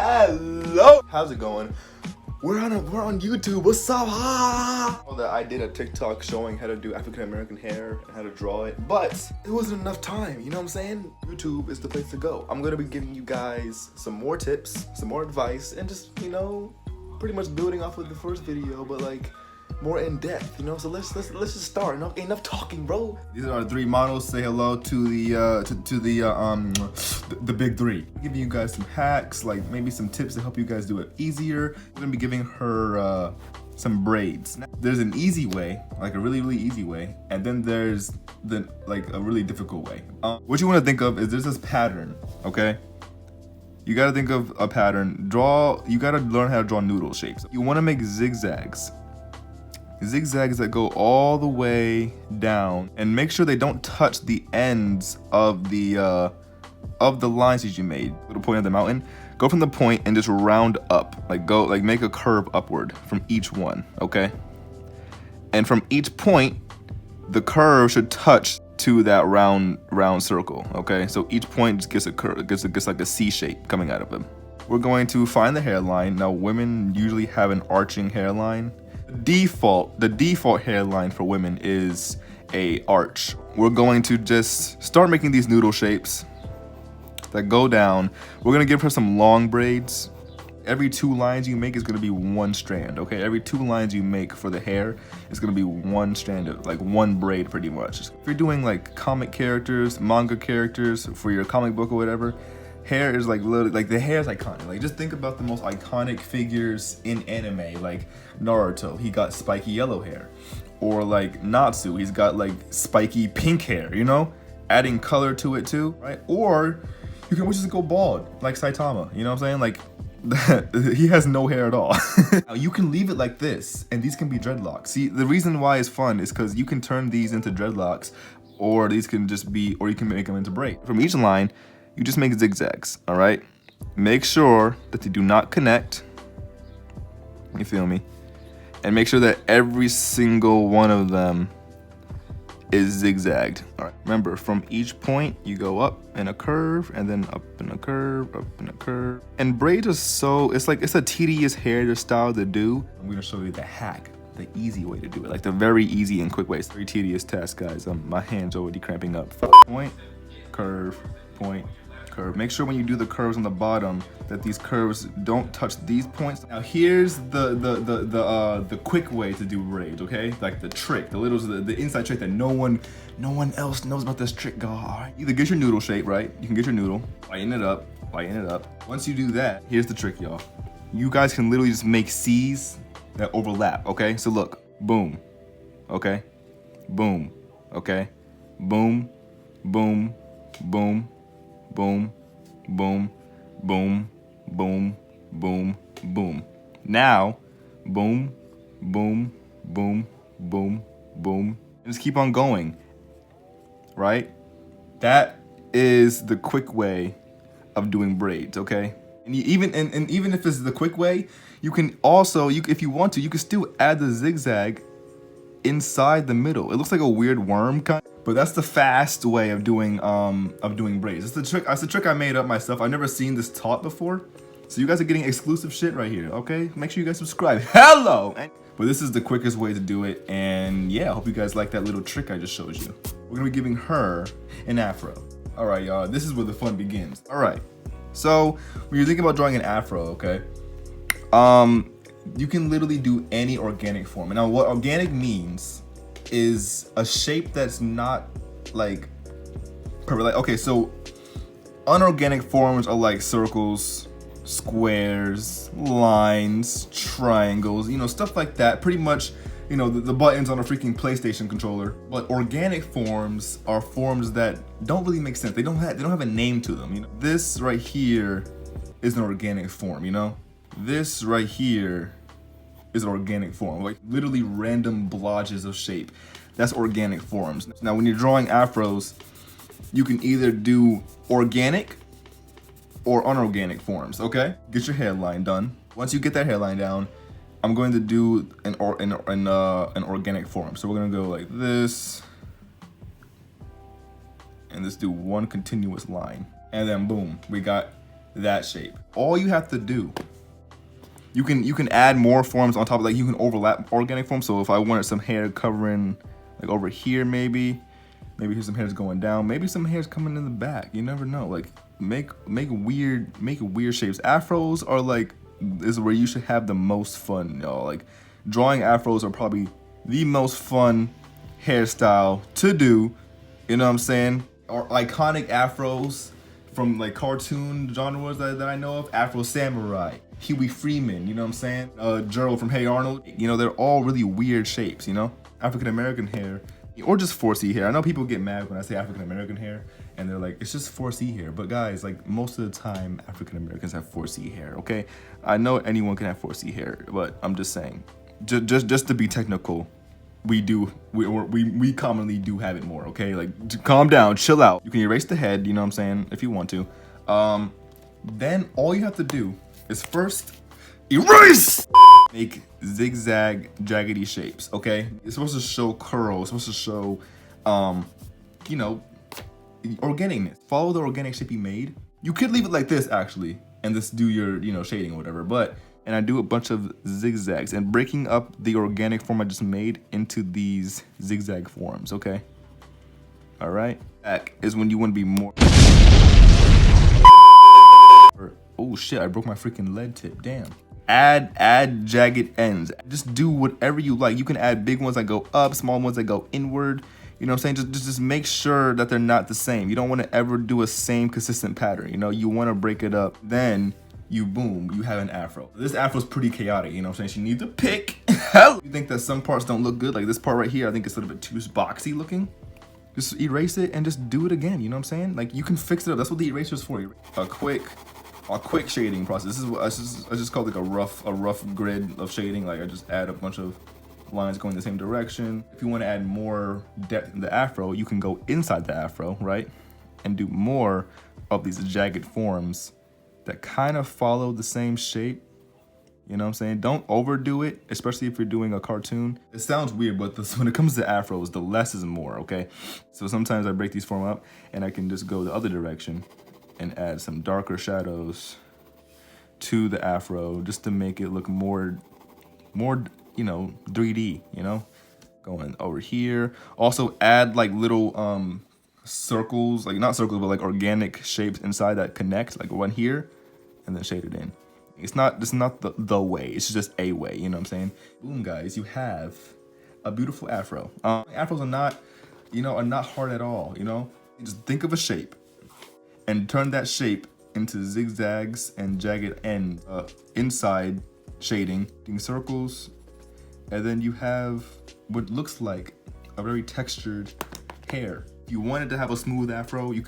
Hello, how's it going? We're on YouTube. What's up? I did a TikTok showing how to do African American hair and how to draw it, but it wasn't enough time. You know what I'm saying? YouTube is the place to go. I'm gonna be giving you guys some more tips, some more advice, and just pretty much building off of the first video, but like more in depth. So let's just start. Enough talking, bro. These are our three models. Say hello to the big three. Giving you guys some hacks, like maybe some tips to help you guys do it easier. We're gonna be giving her some braids. Now, there's an easy way, like a really easy way, and then there's a really difficult way. What you want to think of is there's this pattern, okay? You gotta think of a pattern. You gotta learn how to draw noodle shapes. You want to make zigzags that go all the way down, and make sure they don't touch the ends of the lines that you made. Little point of the mountain. Go from the point and just round up. Make a curve upward from each one, okay? And from each point, the curve should touch to that round circle, okay? So each point just gets a curve, gets like a C shape coming out of them. We're going to find the hairline. Now, women usually have an arching hairline. The default hairline for women is a arch. We're going to just start making these noodle shapes that go down. We're gonna give her some long braids. Every 2 lines you make is gonna be 1 strand, okay? Every 2 lines you make for the hair is gonna be 1 strand of, like 1 braid pretty much. If you're doing like comic characters, manga characters for your comic book or whatever, hair is like literally, like the hair is iconic. Like just think about the most iconic figures in anime, like Naruto, he got spiky yellow hair. Or like Natsu, he's got like spiky pink hair, adding color to it too, right? Or you can just go bald, like Saitama, you know what I'm saying? Like, he has no hair at all. Now, you can leave it like this, and these can be dreadlocks. See, the reason why it's fun is because you can turn these into dreadlocks, or these can just be, or you can make them into braids. From each line, you just make zigzags, all right? Make sure that they do not connect, you feel me? And make sure that every single one of them is zigzagged. All right, remember, from each point you go up in a curve, and then up in a curve, up in a curve. And braids are it's a tedious hair style to do. I'm gonna show you the hack, the easy way to do it, like the very easy and quick way. It's a very tedious task, guys. My hand's already cramping up. Point, curve, point, curve. Make sure when you do the curves on the bottom that these curves don't touch these points. Now here's the quick way to do braids, okay? Like the trick, the inside trick that no one else knows about this trick, guys. All right, either get your noodle shape, right? You can get your noodle, lighten it up. Once you do that, here's the trick, y'all. You guys can literally just make C's that overlap, okay? So look, boom, okay? Boom, okay? Boom, boom, boom, boom, boom, boom, boom, boom, boom. Now, boom, boom, boom, boom, boom. Just keep on going, right? That is the quick way of doing braids, okay? And even if it's the quick way, you can also, if you want to, you can still add the zigzag inside the middle. It looks like a weird worm kind, but that's the fast way of doing braids. It's the trick. It's the trick I made up myself. I've never seen this taught before, so you guys are getting exclusive shit right here. Okay, make sure you guys subscribe. Hello. But this is the quickest way to do it, and yeah, I hope you guys like that little trick I just showed you. We're gonna be giving her an afro. All right, y'all. This is where the fun begins. All right. So when you're thinking about drawing an afro, okay, you can literally do any organic form. And now what organic means is a shape that's not like perfect. Like, okay, so unorganic forms are like circles, squares, lines, triangles, stuff like that. Pretty much, the buttons on a freaking PlayStation controller. But organic forms are forms that don't really make sense. They don't have a name to them. This right here is an organic form. This right here is an organic form, like literally random blotches of shape. That's organic forms. Now, when you're drawing afros, you can either do organic or unorganic forms, okay? Get your hairline done. Once you get that hairline down, I'm going to do an organic form. So we're gonna go like this, and let's do one continuous line. And then boom, we got that shape. All you have to do, you can add more forms on top of, like, you can overlap organic forms. So if I wanted some hair covering like over here, maybe here's some hairs going down, maybe some hairs coming in the back. You never know. Like make weird shapes. Afros are like, is where you should have the most fun, y'all. Like drawing afros are probably the most fun hairstyle to do. You know what I'm saying? Or iconic afros from like cartoon genres that I know of. Afro Samurai, Huey Freeman, you know what I'm saying? Gerald from Hey Arnold. You know, they're all really weird shapes, you know? African American hair, or just 4C hair. I know people get mad when I say African American hair, and they're like, it's just 4C hair. But guys, like most of the time, African Americans have 4C hair, okay? I know anyone can have 4C hair, but I'm just saying, just to be technical, we commonly do have it more, okay? Like, calm down, chill out. You can erase the head, you know what I'm saying, if you want to. Then all you have to do is first erase. Make zigzag jaggedy shapes, okay? It's supposed to show curl, it's supposed to show, you know, organicness. Follow the organic shape you made. You could leave it like this actually, and just do your, you know, shading or whatever, and I do a bunch of zigzags and breaking up the organic form I just made into these zigzag forms, okay? All right, back is when you want to be more. Oh shit, I broke my freaking lead tip, damn. Add jagged ends. Just do whatever you like. You can add big ones that go up, small ones that go inward. You know what I'm saying? Just make sure that they're not the same. You don't want to ever do a same consistent pattern. You know, you want to break it up. Then you have an afro. This afro is pretty chaotic. You know what I'm saying? She needs a pick. You think that some parts don't look good, like this part right here, I think it's a little bit too boxy looking. Just erase it and just do it again. You know what I'm saying? Like you can fix it up. That's what the eraser is for. A quick shading process. This is what I just call like a rough grid of shading. Like I just add a bunch of lines going the same direction. If you want to add more depth in the afro, you can go inside the afro, right? And do more of these jagged forms that kind of follow the same shape. You know what I'm saying? Don't overdo it, especially if you're doing a cartoon. It sounds weird, but when it comes to afros, the less is more, okay? So sometimes I break these form up and I can just go the other direction and add some darker shadows to the afro just to make it look more, you know, 3D, you know? Going over here. Also add like little circles, like not circles, but like organic shapes inside that connect, like one here, and then shade it in. It's not the way, it's just a way, you know what I'm saying? Boom, guys, you have a beautiful afro. Afros are not, you know, are not hard at all, you know? Just think of a shape and turn that shape into zigzags and jagged ends inside shading, doing circles, and then you have what looks like a very textured hair. If you wanted to have a smooth afro, you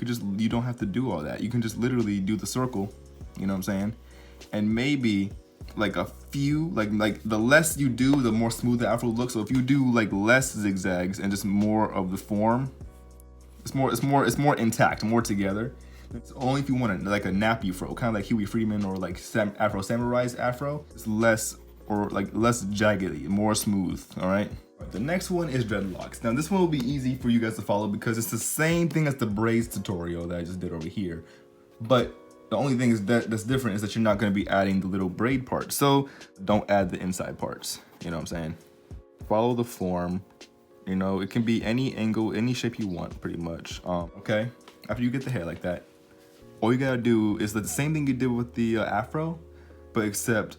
don't have to do all that. You can just literally do the circle, you know what I'm saying? And maybe like a few, like the less you do, the more smooth the afro looks. So if you do like less zigzags and just more of the form, it's more intact, more together. It's only if you want like a nappy fro, kind of like Huey Freeman or like Afro Samurai's afro. It's less jaggedy, more smooth, all right? The next one is dreadlocks. Now this one will be easy for you guys to follow because it's the same thing as the braids tutorial that I just did over here. But the only thing is that's different is that you're not gonna be adding the little braid part. So don't add the inside parts, you know what I'm saying? Follow the form, you know, it can be any angle, any shape you want pretty much. Okay, after you get the hair like that, all you gotta do is the same thing you did with the afro, but except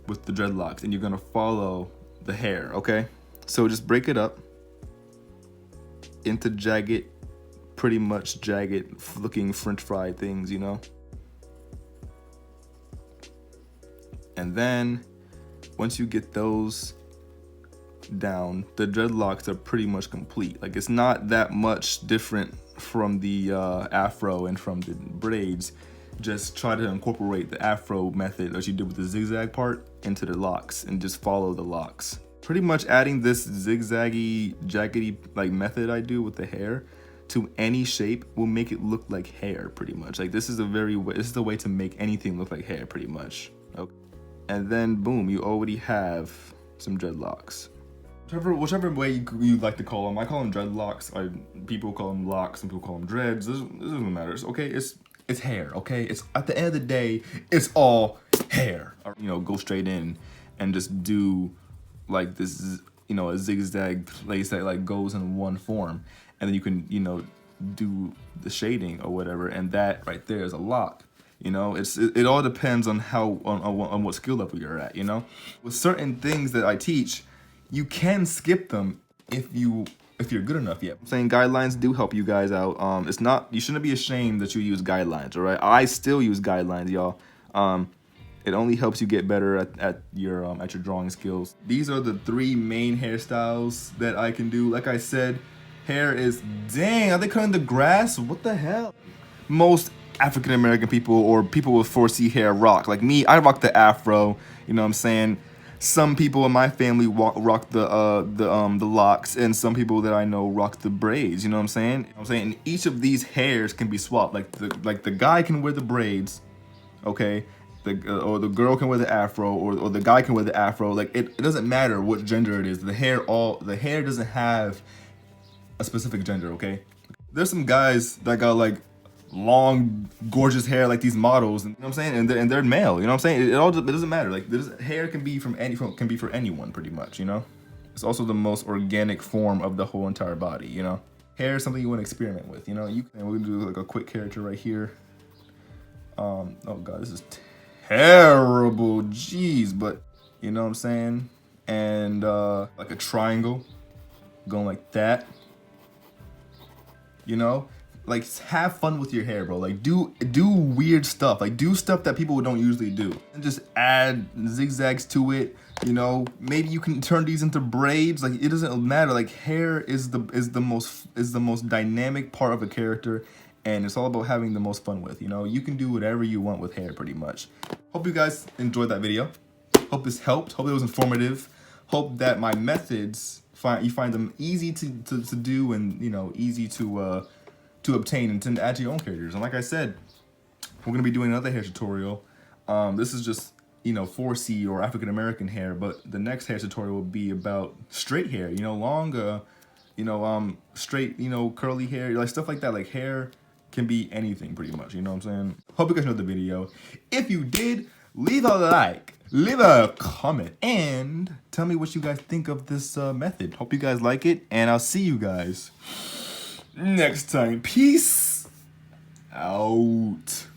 with the dreadlocks, and you're gonna follow the hair, okay? So just break it up into jagged, pretty much jagged looking french fry things, you know? And then once you get those down, the dreadlocks are pretty much complete. Like it's not that much different from the afro and from the braids. Just try to incorporate the afro method that you did with the zigzag part into the locks and just follow the locks. Pretty much adding this zigzaggy, jaggedy like method I do with the hair to any shape will make it look like hair pretty much. Like this is the way to make anything look like hair pretty much. Okay. And then boom, you already have some dreadlocks. Whichever way you like to call them. I call them dreadlocks. People call them locks, some people call them dreads. This doesn't matter. Okay, it's hair, okay? It's at the end of the day, it's all hair. You know, go straight in and just do like this, you know, a zigzag lace that like goes in one form, and then you can, you know, do the shading or whatever, and that right there is a lock. You know, it all depends on how on what skill level you're at. You know, with certain things that I teach, you can skip them if you're good enough yet. I'm saying guidelines do help you guys out. It's not, you shouldn't be ashamed that you use guidelines, all right? I still use guidelines, y'all. It only helps you get better at your drawing skills. These are the 3 main hairstyles that I can do. Like I said, hair is, dang, are they cutting the grass? What the hell? Most African American people or people with 4C hair rock. Like me, I rock the Afro, you know what I'm saying? Some people in my family rock the locks, and some people that I know rock the braids. You know what I'm saying? And each of these hairs can be swapped. Like the guy can wear the braids, okay? Or the girl can wear the Afro, or the guy can wear the Afro. Like it doesn't matter what gender it is. The hair doesn't have a specific gender, okay? There's some guys that got like long, gorgeous hair like these models, you know what I'm saying? And they're male, you know what I'm saying? It doesn't matter. Like hair can be can be for anyone pretty much, you know? It's also the most organic form of the whole entire body, you know? Hair is something you want to experiment with, you know? And we're gonna do like a quick character right here. Oh god, this is terrible, jeez, but you know what I'm saying? And like a triangle going like that, you know? Like, have fun with your hair, bro. Like, do weird stuff. Like, do stuff that people don't usually do. And just add zigzags to it. You know, maybe you can turn these into braids. Like, it doesn't matter. Like, hair is the most dynamic part of a character, and it's all about having the most fun with. You know, you can do whatever you want with hair, pretty much. Hope you guys enjoyed that video. Hope this helped. Hope it was informative. Hope that my methods you find them easy to do, and you know, easy to obtain and to add to your own characters. And like I said, we're gonna be doing another hair tutorial. This is just, you know, 4C or African American hair, but the next hair tutorial will be about straight hair, you know, long, you know, straight, you know, curly hair, like stuff like that. Like hair can be anything pretty much, you know what I'm saying? Hope you guys enjoyed the video. If you did, leave a like, leave a comment, and tell me what you guys think of this method. Hope you guys like it, and I'll see you guys next time. Peace out.